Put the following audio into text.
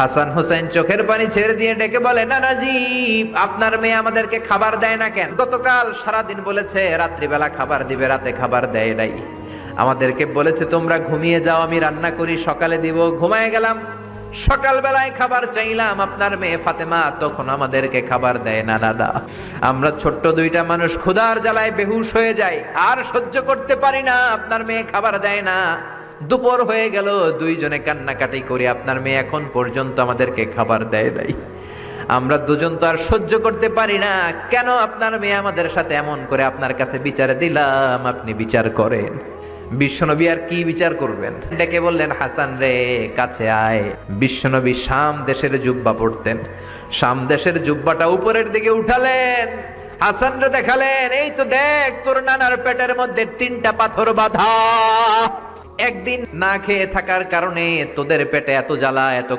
হাসান হোসেন চোখের পানি ছেড়ে দিয়ে ডেকে বলে, নানাজি আপনার মেয়ে আমাদেরকে খাবার দেয় না কেন? গতকাল সারাদিন বলেছে রাত্রিবেলা খাবার দিবে, রাতে খাবার দেয় নাই। আমাদেরকে বলেছে তোমরা ঘুমিয়ে যাও, আমি রান্না করি সকালে দিব। ঘুমায় গেলাম, সকালবেলায় খাবার চাইলাম, আপনার মেয়ে ফাতেমা তখন আমাদেরকে খাবার দেয় না। দাদা, আমরা ছোট্ট দুইটা মানুষ ক্ষুধার জ্বালায় বেহুশ হয়ে যাই, আর সহ্য করতে পারি না, আপনার মেয়ে খাবার দেয় না। দুপুর হয়ে গেল, দুইজনে কান্নাকাটি করে আপনার মেয়ে এখন পর্যন্ত আমাদেরকে খাবার দেয় নাই। আমরা দুজন তো আর সহ্য করতে পারি না, কেন আপনার মেয়ে আমাদের সাথে এমন করে? আপনার কাছে বিচার দিলাম, আপনি বিচার করেন। বিশ্বনবী আর কি বিচার করবেন? ডেকে বললেন, হাসান রে কাছে আয়। বিশ্বনবী শাম দেশের জুব্বা পড়তেন, শাম দেশের জুব্বাটা উপরের দিকে উঠালেন, হাসান রে দেখালেন, এই তো দেখ তোর নানার পেটের মধ্যে 3টা পাথর বাঁধা। একদিন না খেয়ে থাকার কারণে তোদের পেটে এত জ্বালা, এত